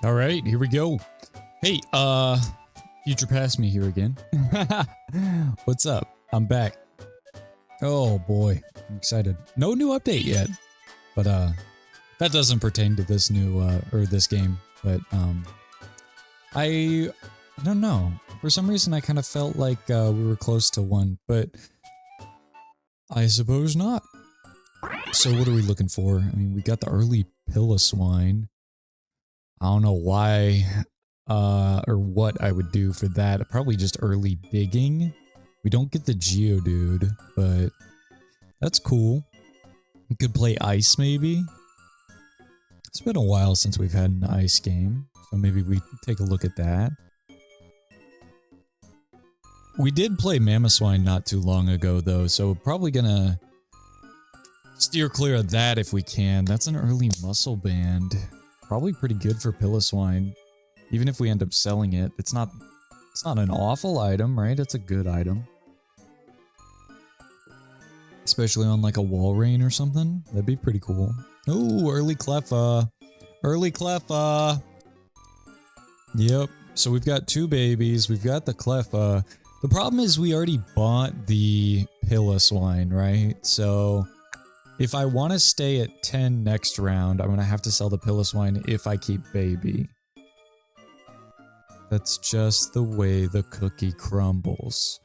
All right, here we go. Hey, future past me here again. What's up? I'm back. Oh boy, I'm excited. No new update yet, but that doesn't pertain to this new or this game. But I don't know. For some reason, I kind of felt like we were close to one, but I suppose not. So what are we looking for? I mean, we got the early Piloswine. I don't know why or what I would do for that. Probably just early digging. We don't get the Geodude, but that's cool. We could play ice maybe. It's been a while since we've had an ice game, so maybe we take a look at that. We did play Mamoswine not too long ago though, so we're probably gonna steer clear of that if we can. That's an early muscle band. Probably pretty good for Piloswine. Even if we end up selling it, it's not an awful item, right? It's a good item. Especially on like a Walrein or something. That'd be pretty cool. Oh, early Cleffa. Early Cleffa. Yep. So we've got two babies. We've got the Cleffa. The problem is we already bought the Piloswine, right? So if I want to stay at 10 next round, I'm going to have to sell the Piloswine if I keep baby. That's just the way the cookie crumbles.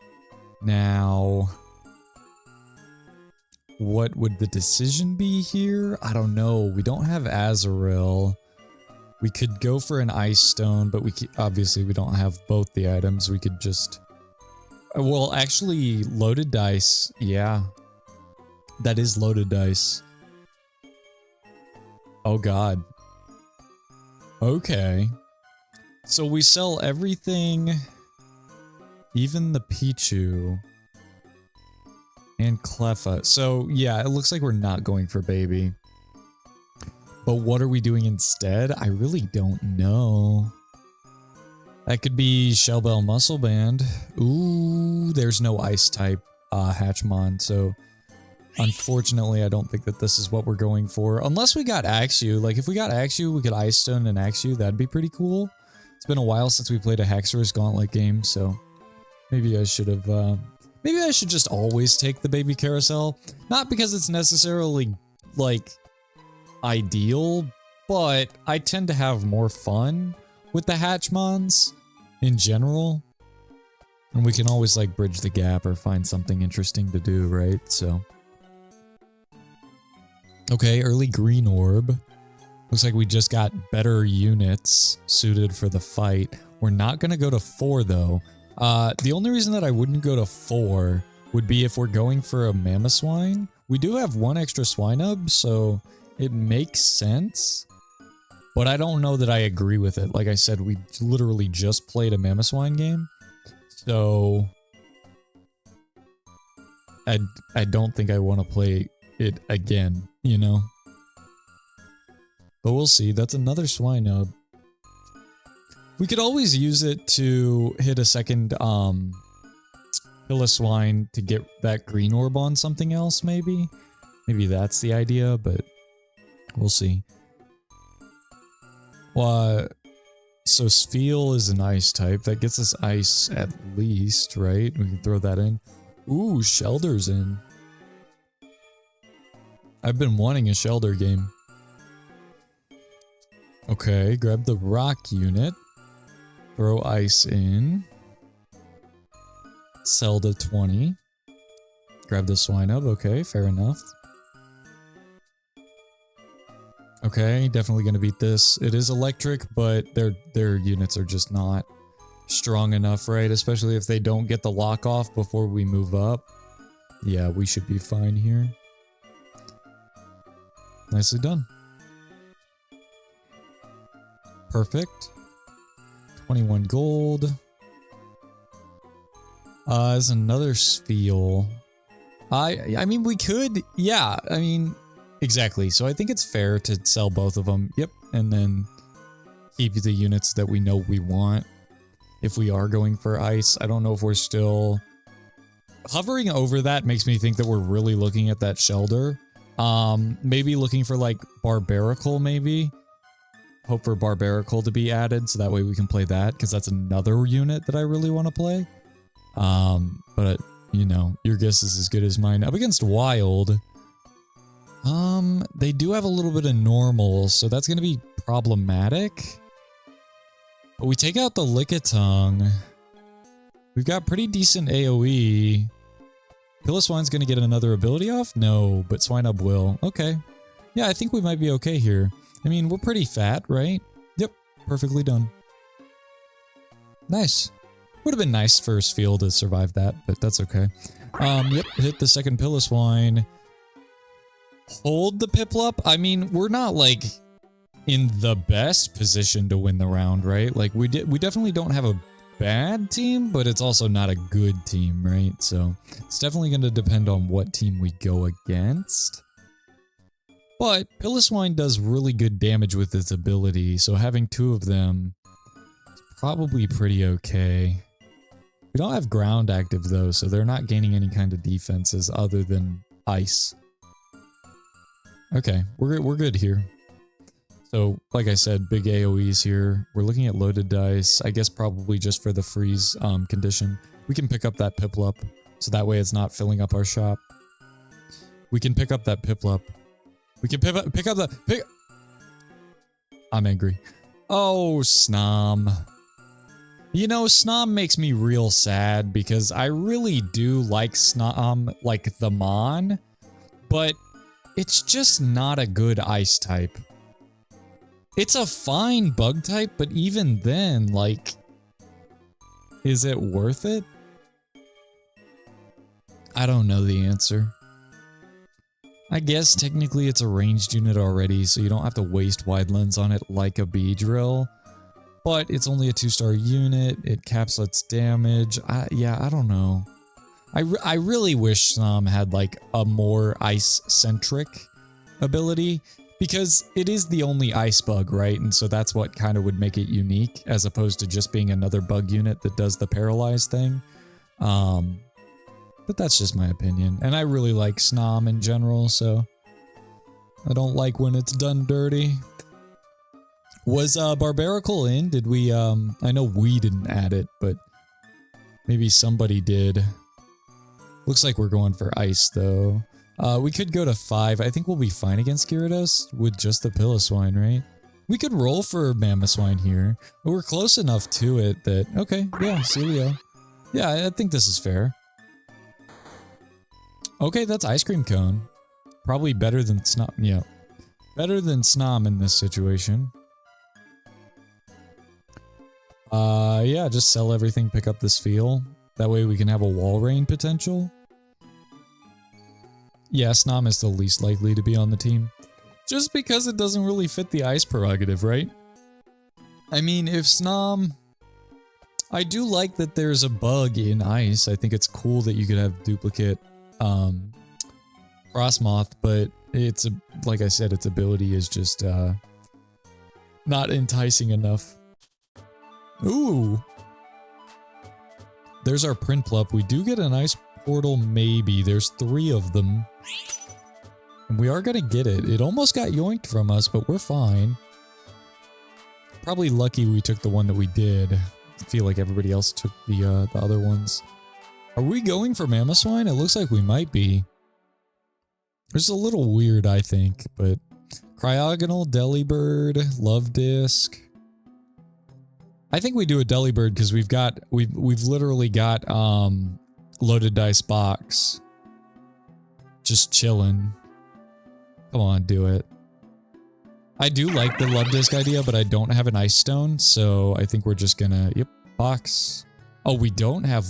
Now, what would the decision be here? I don't know. We don't have Azurill. We could go for an Ice Stone, but obviously we don't have both the items. We could just... Well, actually, loaded dice. Yeah. That is loaded dice. Oh god. Okay. So we sell everything, even the Pichu and Cleffa. So yeah, it looks like we're not going for baby. But what are we doing instead? I really don't know. That could be Shellbell Muscle Band. Ooh, there's no ice type Hatchmon, so unfortunately, I don't think that this is what we're going for. Unless we got Axew. Like, if we got Axew, we could Ice Stone and Axew. That'd be pretty cool. It's been a while since we played a Haxorus Gauntlet game, so maybe I should have, maybe I should just always take the Baby Carousel. Not because it's necessarily, like, ideal, but I tend to have more fun with the Hatchmons in general. And we can always, like, bridge the gap or find something interesting to do, right? So... Okay, early Green Orb. Looks like we just got better units suited for the fight. We're not going to go to 4, though. The only reason that I wouldn't go to 4 would be if we're going for a Mamoswine. We do have one extra Swinub, so it makes sense. But I don't know that I agree with it. Like I said, we literally just played a Mamoswine game. So... I don't think I want to play it again, you know? But we'll see. That's another Swinub. We could always use it to hit a second Piloswine to get that Green Orb on something else, maybe? Maybe that's the idea, but we'll see. Well, so Spheal is an ice type. That gets us ice at least, right? We can throw that in. Ooh, Shelder's in. I've been wanting a Shelder game. Okay, grab the rock unit. Throw ice in. Sell to 20. Grab the Swinub. Okay, fair enough. Okay, definitely gonna beat this. It is electric, but their units are just not strong enough, right? Especially if they don't get the lock off before we move up. Yeah, we should be fine here. Nicely done. Perfect. 21 gold. There's another Spheal. I mean, we could, yeah, I mean, exactly. So I think it's fair to sell both of them. Yep. And then keep the units that we know we want. If we are going for ice, I don't know if we're still... Hovering over that makes me think that we're really looking at that Shelder. Maybe looking for like Barbaracle, maybe. hope for Barbarical to be added, so that way we can play that, because that's another unit that I really want to play. But, you know, your guess is as good as mine. Up against Wild, they do have a little bit of normal, so that's going to be problematic. But we take out the Lickitung. We've got pretty decent AoE. Piloswine's going to get another ability off? No, but Swinub will. Okay. Yeah, I think we might be okay here. I mean, we're pretty fat, right? Yep, perfectly done. Nice. Would have been nice first field to survive that, but that's okay. Yep, hit the second Piloswine. Hold the Piplup? I mean, we're not, like, in the best position to win the round, right? Like, we definitely don't have a bad team, but it's also not a good team, right? So, it's definitely going to depend on what team we go against. But Piloswine does really good damage with its ability, so having two of them is probably pretty okay. We don't have ground active though, so they're not gaining any kind of defenses other than ice. Okay, we're good here. So, like I said, big AoEs here. We're looking at loaded dice, I guess probably just for the freeze condition. We can pick up that Piplup, so that way it's not filling up our shop. We can pick up that Piplup. We can pick up the... I'm angry. Oh, Snom. You know, Snom makes me real sad because I really do like Snom, like the Mon, but it's just not a good ice type. It's a fine bug type, but even then, like, is it worth it? I don't know the answer. I guess technically it's a ranged unit already, so you don't have to waste wide lens on it like a Beedrill. But it's only a 2-star unit, it capsulets damage. Yeah, I don't know. I really wish Snom had like a more ice-centric ability, because it is the only ice bug, right? And so that's what kind of would make it unique, as opposed to just being another bug unit that does the paralyzed thing. But that's just my opinion. And I really like Snom in general, so I don't like when it's done dirty. Was Barbarical in? Did we, I know we didn't add it, but maybe somebody did. Looks like we're going for ice, though. We could go to 5. I think we'll be fine against Gyarados with just the Piloswine, right? We could roll for Mamoswine here, but we're close enough to it that, okay, yeah, Celio. Yeah, I think this is fair. Okay, that's Ice Cream Cone. Probably better than Snom, yeah. Better than Snom in this situation. Yeah, just sell everything, pick up this feel. That way we can have a wall rain potential. Yeah, Snom is the least likely to be on the team. Just because it doesn't really fit the ice prerogative, right? I mean, if Snom... I do like that there's a bug in ice. I think it's cool that you could have duplicate Frostmoth, but it's, like I said, its ability is just not enticing enough. Ooh! There's our Prinplup. We do get an ice portal, maybe. There's 3 of them. And we are gonna get it. It almost got yoinked from us, but we're fine. Probably lucky we took the one that we did. I feel like everybody else took the other ones. Are we going for Mamoswine? It looks like we might be. It's a little weird, I think, but... Cryogonal, Delibird, Love Disc... I think we do a Delibird because we've literally got loaded dice box. Just chilling. Come on, do it. I do like the Love Disc idea, but I don't have an Ice Stone, so I think we're just gonna, yep, box. Oh, we don't have,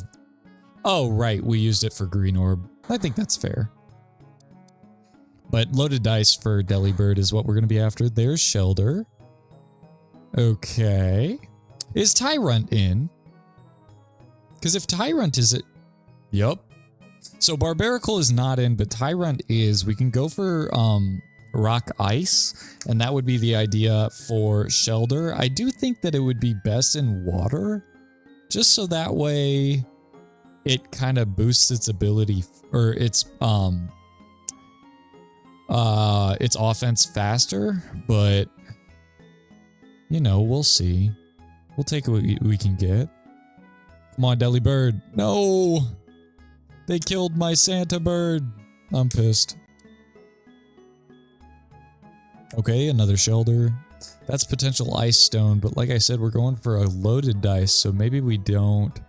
oh, right, we used it for Green Orb. I think that's fair. But loaded dice for Delibird is what we're gonna be after. There's Shelter. Okay. Is Tyrunt in? Because if Tyrunt is it... Yup. So Barbarical is not in, but Tyrunt is. We can go for Rock Ice, and that would be the idea for Shelter. I do think that it would be best in water, just so that way it kind of boosts its ability, or its offense faster, but... you know, we'll see. We'll take what we can get. Come on, Deli Bird. No! They killed my Santa bird. I'm pissed. Okay, another shelter. That's potential ice stone, but like I said, we're going for a loaded dice, so maybe we don't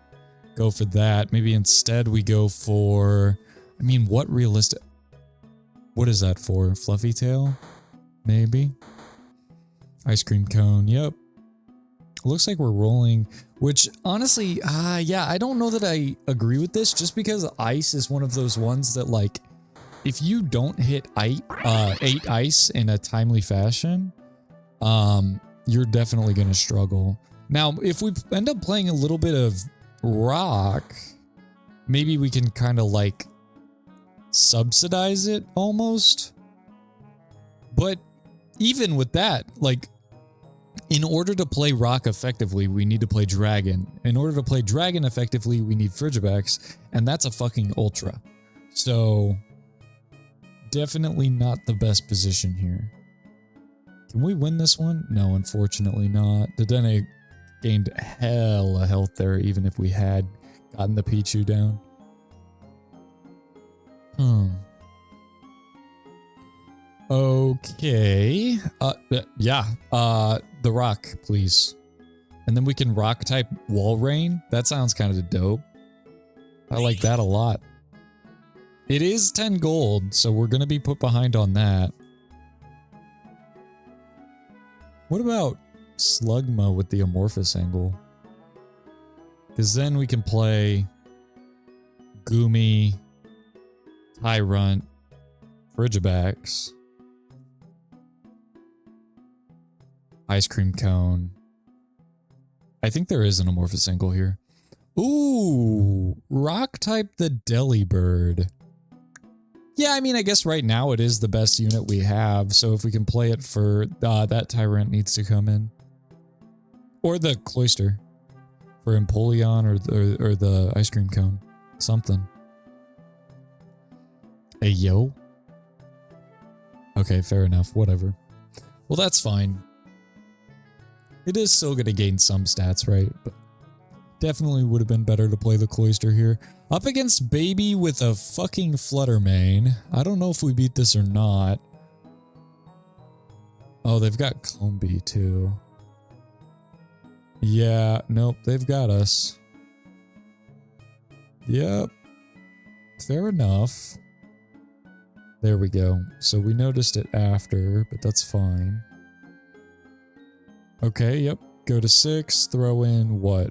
go for that. Maybe instead we go for... I mean, what realistic... What is that for? Fluffy tail? Maybe? Ice cream cone, yep. Looks like we're rolling, which honestly, yeah, I don't know that I agree with this, just because ice is one of those ones that, like, if you don't hit 8 ice in a timely fashion, you're definitely going to struggle. Now, if we end up playing a little bit of rock, maybe we can kind of like subsidize it almost. But even with that, like, in order to play rock effectively, we need to play dragon. In order to play dragon effectively, we need Frigibax, and that's a fucking ultra. So, definitely not the best position here. Can we win this one? No, unfortunately not. Dedenne gained hella health there, even if we had gotten the Pichu down. Okay. Yeah. The rock, please. And then we can rock type wall rain. That sounds kind of dope. I like that a lot. It is 10 gold, so we're going to be put behind on that. What about Slugma with the amorphous angle? Because then we can play Goomy, Tyrant, Frigibax, Ice cream cone. I think there is an amorphous angle here. Ooh, rock type the Deli Bird. Yeah, I mean, I guess right now it is the best unit we have, so if we can play it for that Tyrant needs to come in. Or the Cloyster for Empoleon or the ice cream cone. Something. Hey, yo. Okay, fair enough. Whatever. Well, that's fine. It is still going to gain some stats, right? But definitely would have been better to play the Cloyster here. Up against Baby with a fucking Fluttermane. I don't know if we beat this or not. Oh, they've got Combee too. Yeah, nope, they've got us. Yep. Fair enough. There we go. So we noticed it after, but that's fine. Okay, yep. Go to 6, throw in what?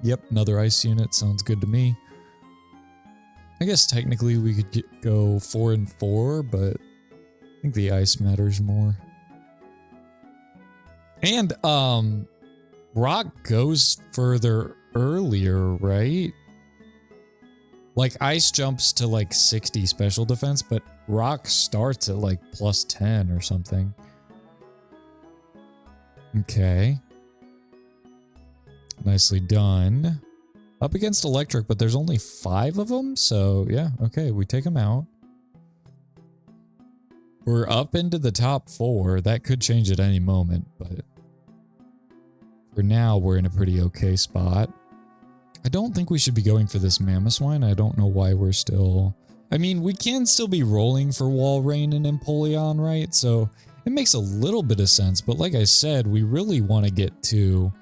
Yep, another ice unit. Sounds good to me. I guess technically we could go 4 and 4, but I think the ice matters more. And, rock goes further earlier, right? Like, ice jumps to like 60 special defense, but rock starts at like plus 10 or something. Okay. Nicely done. Up against electric, but there's only 5 of them, so yeah, okay, we take them out. We're up into the top 4. That could change at any moment, but for now, we're in a pretty okay spot. I don't think we should be going for this Mamoswine. I don't know why we're still... I mean, we can still be rolling for Wall Rain and Empoleon, right? So it makes a little bit of sense, but like I said, we really want to get to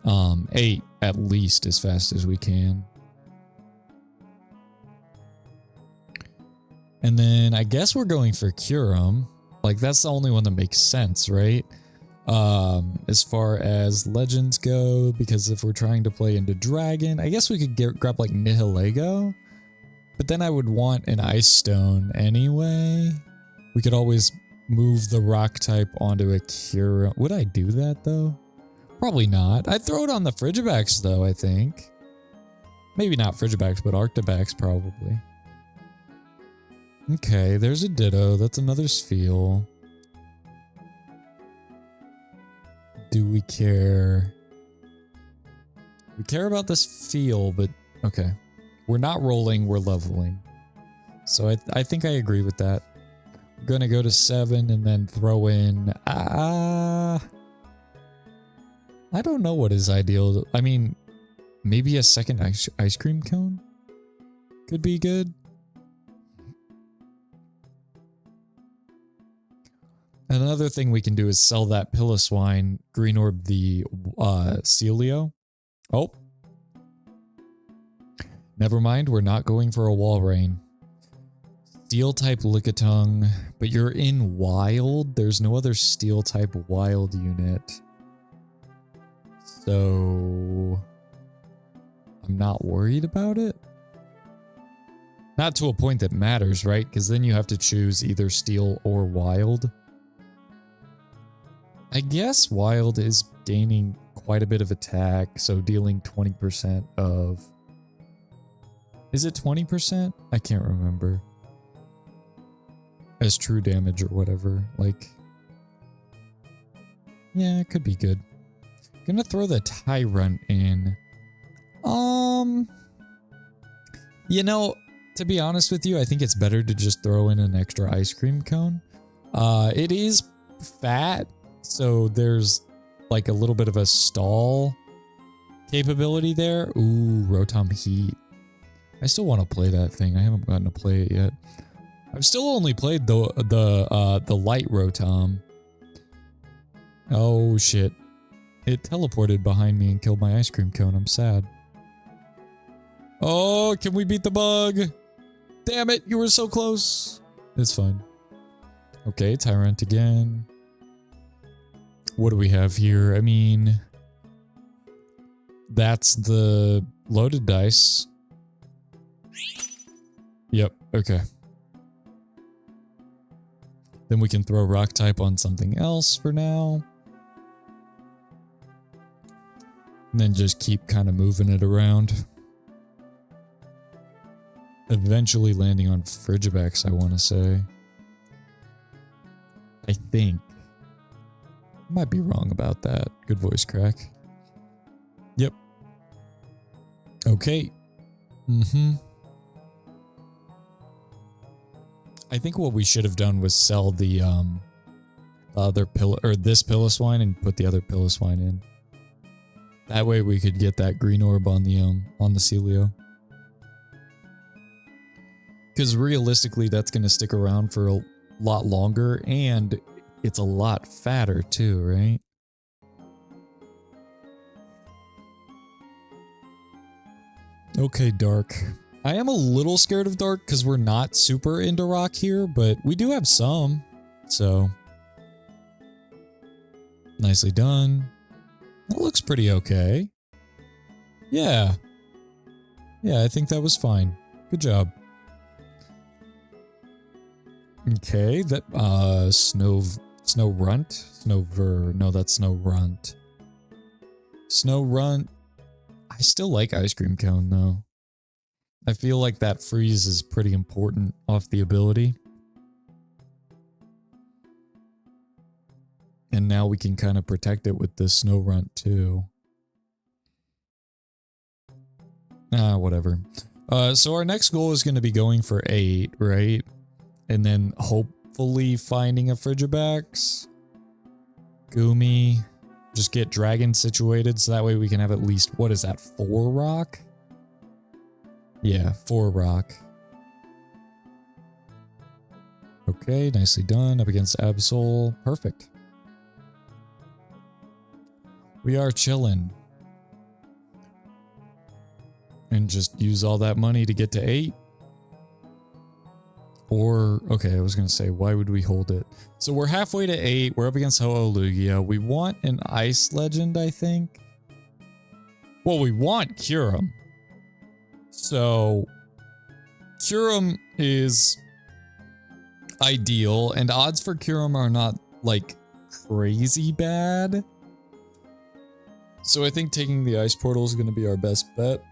8 at least as fast as we can. And then I guess we're going for Kyurem. Like, that's the only one that makes sense, right? As far as legends go, because if we're trying to play into Dragon, I guess we could grab like Nihilego, but then I would want an Ice Stone anyway. We could always move the rock type onto a Kyurem. Would I do that though? Probably not. I'd throw it on the Frigibax though, I think. Maybe not Frigibax, but Arctibax probably. Okay, there's a Ditto. That's another Spheal. Do we care? We care about this feel, but okay. We're not rolling, we're leveling. So I think I agree with that. I'm gonna go to 7 and then throw in... I don't know what is ideal. I mean, maybe a second ice cream cone could be good. Another thing we can do is sell that Piloswine, green orb the Celio. Oh. Never mind, we're not going for a wall rain. Steel type Lickitung, but you're in wild. There's no other steel type wild unit. So I'm not worried about it. Not to a point that matters, right? Because then you have to choose either steel or wild. I guess wild is gaining quite a bit of attack, so dealing 20% of... Is it 20%? I can't remember. As true damage or whatever. Like... Yeah, it could be good. Gonna throw the Tyrant in. You know, to be honest with you, I think it's better to just throw in an extra ice cream cone. It is fat, so there's like a little bit of a stall capability there. Ooh, Rotom Heat. I still want to play that thing. I haven't gotten to play it yet. I've still only played the light Rotom. Oh shit. It teleported behind me and killed my ice cream cone. I'm sad. Oh, can we beat the bug? Damn it, you were so close. It's fine. Okay, Tyrant again. What do we have here? I mean, that's the loaded dice. Yep, okay. Then we can throw rock type on something else for now. And then just keep kind of moving it around. Eventually landing on Frigibax, I want to say. I think. I might be wrong about that. Good voice crack. Yep. Okay. I think what we should have done was sell the other this Piloswine and put the other Piloswine in. That way we could get that green orb on the Celio. Because realistically, that's going to stick around for a lot longer, and it's a lot fatter too, right? Okay, Dark. I am a little scared of Dark because we're not super into rock here, but we do have some, so. Nicely done. That looks pretty okay. Yeah. Yeah, I think that was fine. Good job. Okay, that, Snow Runt? No, that's Snow Runt. Snow Runt. I still like Ice Cream Cone, though. I feel like that freeze is pretty important off the ability. And now we can kind of protect it with the Snow Runt, too. Whatever. So our next goal is going to be going for 8, right? And then hopefully finding a Frigibax. Goomy. Just get Dragon situated so that way we can have at least, what is that, 4 rock? Yeah, 4 rock. Okay, nicely done. Up against Absol. Perfect. We are chilling. And just use all that money to get to 8. Or, okay, I was going to say, why would we hold it? So we're halfway to 8. We're up against Ho-Oh-Lugia. We want an Ice Legend, I think. Well, we want Kyurem. So, Kyurem is ideal, and odds for Kyurem are not, like, crazy bad. So I think taking the Ice Portal is going to be our best bet.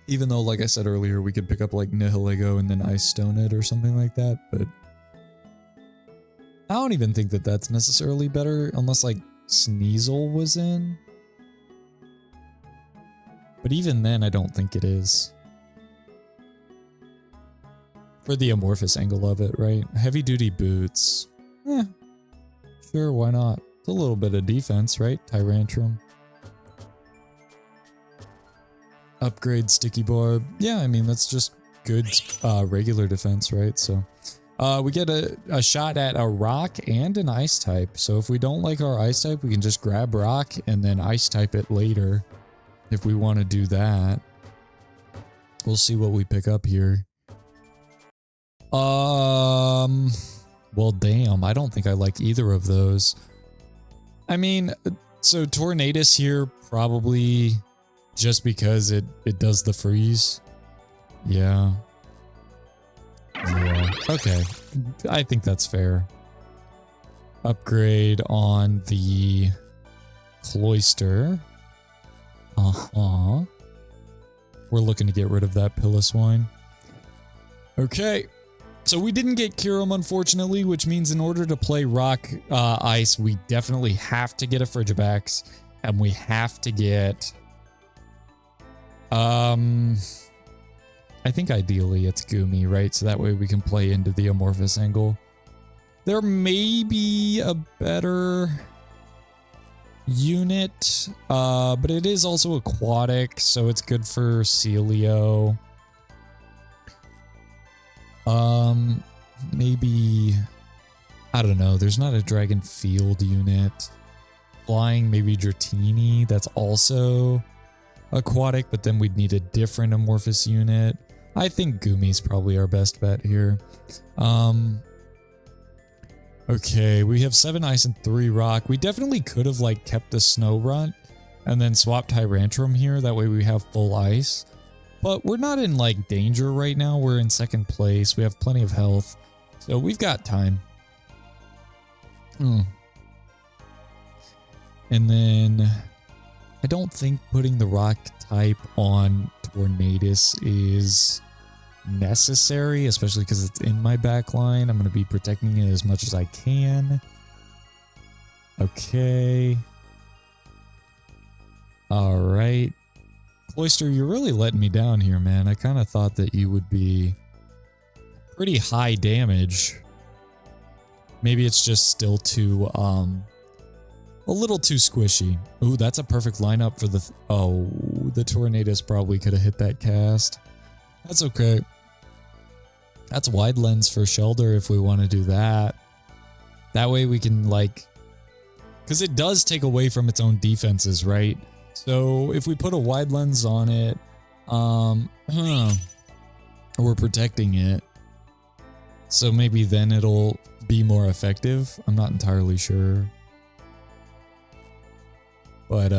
Even though, like I said earlier, we could pick up like Nihilego and then Ice Stone it or something like that, but I don't even think that that's necessarily better unless like Sneasel was in. But even then, I don't think it is. For the amorphous angle of it, right? Heavy duty boots. Sure, why not? It's a little bit of defense, right? Tyrantrum. Upgrade Sticky Barb. Yeah, I mean, that's just good regular defense, right? So we get a shot at a rock and an ice type. So if we don't like our ice type, we can just grab rock and then ice type it later if we want to do that. We'll see what we pick up here. Well, damn, I don't think I like either of those. I mean, so Tornadus here, probably just because it does the freeze. Yeah. Yeah, okay. I think that's fair. Upgrade on the Cloyster. Uh-huh. We're looking to get rid of that Piloswine. Okay. So we didn't get Kyurem, unfortunately, which means in order to play Rock Ice, we definitely have to get a Frigibax, and we have to get... I think ideally it's Goomy, right? So that way we can play into the Amorphous angle. There may be a better unit, but it is also aquatic, so it's good for Celio. Maybe, I don't know, there's not a Dragon Field unit. Flying, maybe Dratini, that's also aquatic, but then we'd need a different Amorphous unit. I think Goomy's probably our best bet here. Okay, we have 7 ice and 3 rock. We definitely could have like kept the Snorunt and then swapped Tyrantrum here. That way we have full ice. But we're not in like danger right now. We're in second place. We have plenty of health. So we've got time. And then I don't think putting the rock type on Tornadus is necessary, especially because it's in my back line. I'm going to be protecting it as much as I can. Okay. All right. Cloyster, you're really letting me down here, man. I kind of thought that you would be pretty high damage. Maybe it's just still too, a little too squishy. Ooh, that's a perfect lineup for the... oh, the Tornadus probably could have hit that cast. That's okay. That's wide lens for Shelder if we want to do that. That way we can, like... because it does take away from its own defenses, right? So if we put a wide lens on it, we're protecting it. So maybe then it'll be more effective. I'm not entirely sure. But,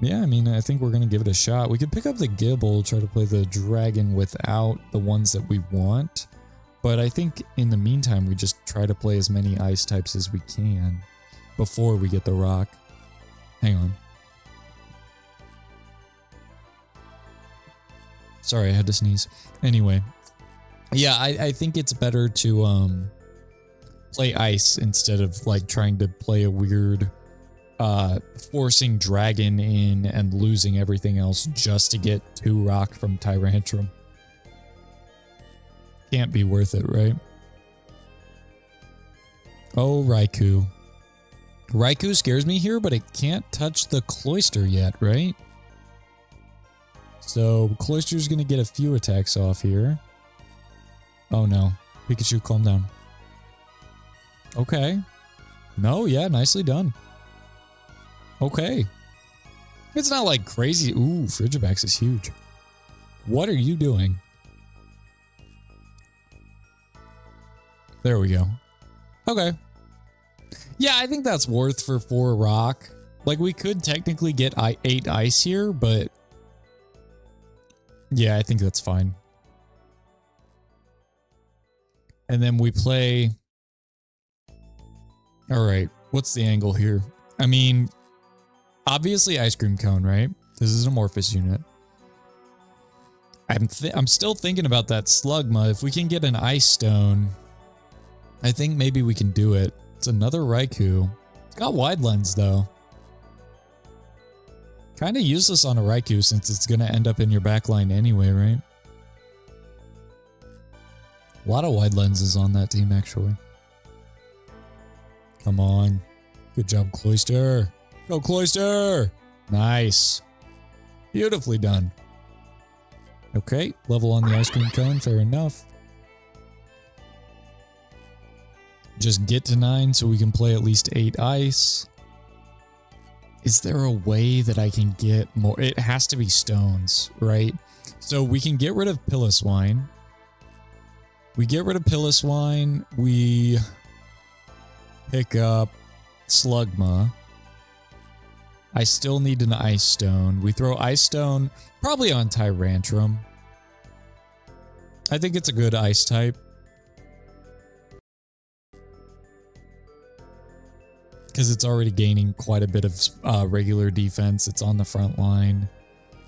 yeah, I mean, I think we're going to give it a shot. We could pick up the Gibble, try to play the Dragon without the ones that we want. But I think in the meantime, we just try to play as many ice types as we can before we get the rock. Hang on. Sorry, I had to sneeze. Anyway. Yeah, I think it's better to play ice instead of like trying to play a weird forcing Dragon in and losing everything else just to get 2 rock from Tyrantrum. Can't be worth it, right? Oh, Raikou. Raikou scares me here, but it can't touch the Cloyster yet, right? So Cloyster's gonna get a few attacks off here. Oh no. Pikachu, calm down. Okay. No, yeah, nicely done. Okay. It's not like crazy. Ooh, Frigibax is huge. What are you doing? There we go. Okay. Yeah, I think that's worth for 4 rock. Like, we could technically get 8 ice here, but... yeah, I think that's fine. And then we play... alright, what's the angle here? I mean... obviously Ice Cream Cone, right? This is an Amorphous unit. I'm still thinking about that Slugma. If we can get an Ice Stone, I think maybe we can do it. It's another Raikou. It's got wide lens though. Kind of useless on a Raikou since it's going to end up in your backline anyway, right? A lot of wide lenses on that team actually. Come on. Good job, Cloyster. Go, Cloyster! Nice. Beautifully done. Okay, level on the ice cream cone, fair enough. Just get to 9 so we can play at least 8 ice. Is there a way that I can get more? It has to be stones, right? So we can get rid of Pilliswine. We get rid of Pilliswine. We pick up Slugma. I still need an Ice Stone. We throw Ice Stone probably on Tyrantrum. I think it's a good ice type. Because it's already gaining quite a bit of regular defense. It's on the front line.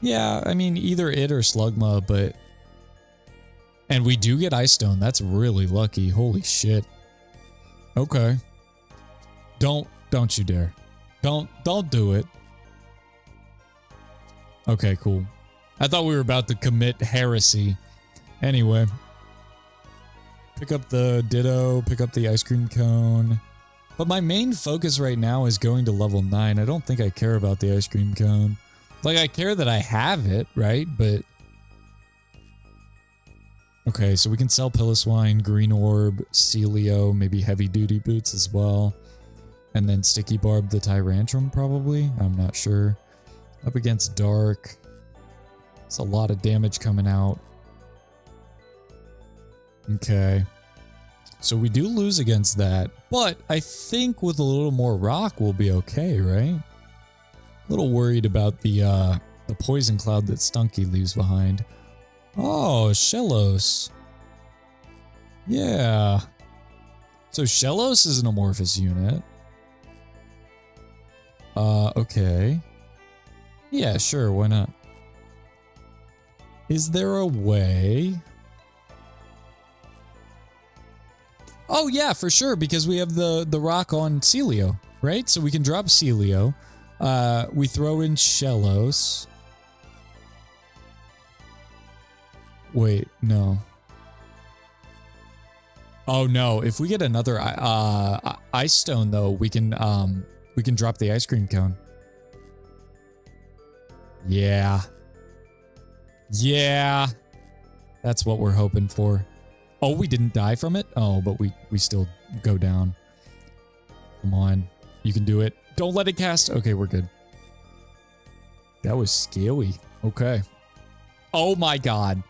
Yeah, I mean, either it or Slugma, but... And we do get Ice Stone. That's really lucky. Holy shit. Okay. Don't you dare. Don't do it. Okay, cool. I thought we were about to commit heresy. Anyway. Pick up the Ditto, pick up the ice cream cone. But my main focus right now is going to level 9. I don't think I care about the ice cream cone. Like, I care that I have it, right? But... Okay, so we can sell Pilliswine, Green Orb, Celio, maybe Heavy Duty Boots as well. And then Sticky Barb the Tyrantrum, probably? I'm not sure. Up against Dark. It's a lot of damage coming out. Okay. So we do lose against that. But I think with a little more rock, we'll be okay, right? A little worried about the poison cloud that Stunky leaves behind. Oh, Shellos. Yeah. So Shellos is an amorphous unit. Okay. Yeah, sure, why not? Is there a way? Oh yeah, for sure, because we have the rock on Celio, right? So we can drop Celio. We throw in Shellos. Wait, no. Oh no, if we get another Ice Stone though, we can drop the ice cream cone. Yeah. Yeah. That's what we're hoping for. Oh, we didn't die from it? Oh, but we still go down. Come on. You can do it. Don't let it cast. Okay, we're good. That was scary. Okay. Oh my god.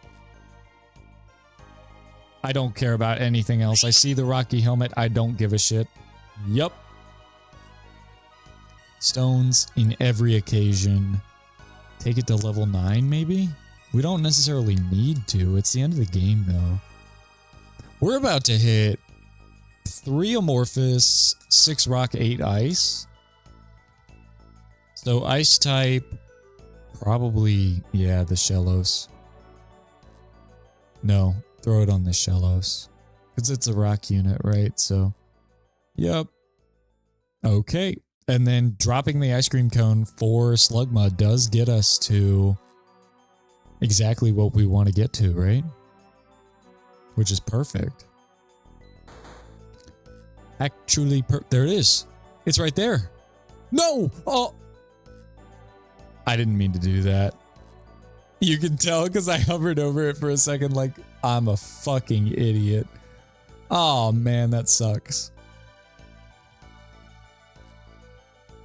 I don't care about anything else. I see the Rocky Helmet. I don't give a shit. Yup. Stones in every occasion. Take it to level 9, maybe? We don't necessarily need to. It's the end of the game, though. We're about to hit 3 Amorphous, 6 Rock, 8 Ice. So Ice type, probably, yeah, the Shellos. No, throw it on the Shellos. Because it's a rock unit, right? So, yep. Okay. And then dropping the ice cream cone for Slugma does get us to exactly what we want to get to, right? Which is perfect. Actually, there it is. It's right there. No! Oh! I didn't mean to do that. You can tell because I hovered over it for a second like I'm a fucking idiot. Oh man, that sucks.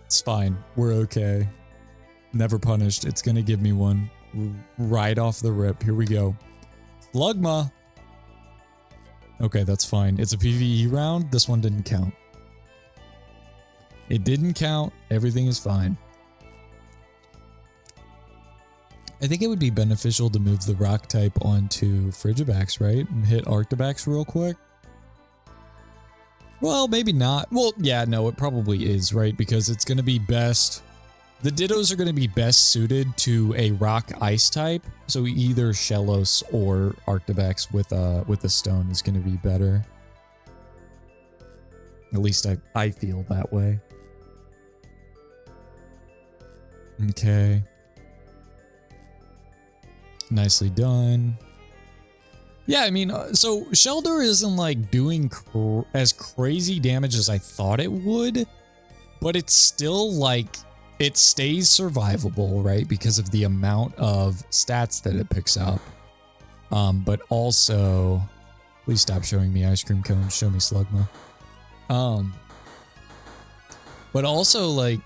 It's fine. We're okay. Never punished. It's gonna give me one right off the rip. Here we go. Slugma. Okay, that's fine. It's a PvE round. This one didn't count. It didn't count. Everything is fine. I think it would be beneficial to move the rock type onto Frigibax, right? And hit Arctibax real quick. Well, maybe not. Well, yeah, no, it probably is, right? Because it's going to be best... The Dittos are going to be best suited to a rock ice type. So either Shellos or Arctibax with a stone is going to be better. At least I feel that way. Okay. Nicely done. Yeah, I mean, so Shelder isn't like doing as crazy damage as I thought it would. but it's still like, it stays survivable, right? Because of the amount of stats that it picks up. But also, please stop showing me ice cream cones, show me Slugma. But also, like,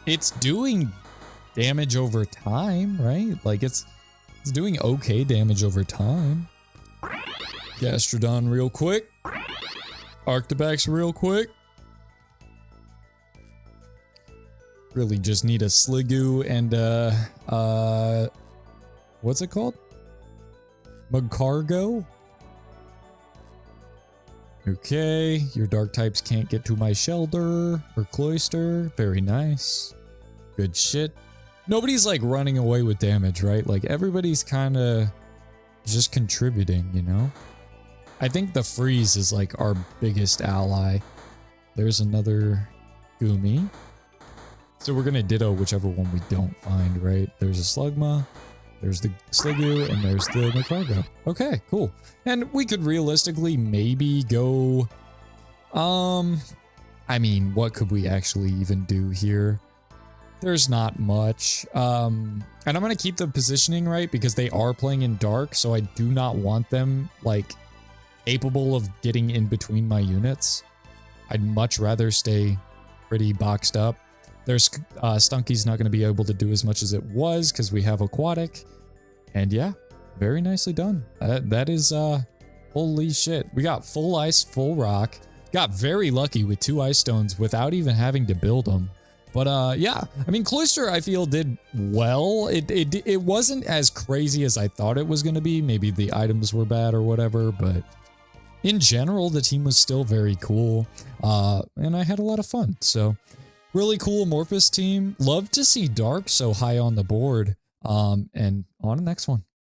it's doing damage over time, right? Like, it's doing okay damage over time. Gastrodon real quick. Arctibax real quick. Really just need a Sliggoo and what's it called? Magcargo? Okay, your dark types can't get to my Shelter or Cloyster. Very nice. Good shit. Nobody's like running away with damage, right? Like everybody's kind of just contributing, you know? I think the freeze is like our biggest ally. There's another Goomy. So we're gonna ditto whichever one we don't find, right? There's a Slugma, there's the Sliggoo, and there's the Magcargo. Okay, cool. And we could realistically maybe go... I mean, what could we actually even do here? There's not much. And I'm gonna keep the positioning right because they are playing in dark, so I do not want them, like, capable of getting in between my units. I'd much rather stay pretty boxed up. There's Stunky's not going to be able to do as much as it was because we have Aquatic. And yeah, very nicely done. That is, holy shit. We got full ice, full rock. Got very lucky with 2 ice stones without even having to build them. But yeah, I mean, Cloyster, I feel, did well. It wasn't as crazy as I thought it was going to be. Maybe the items were bad or whatever, but in general, the team was still very cool. And I had a lot of fun, so... Really cool Amorphous team. Love to see Dark so high on the board. And on to the next one.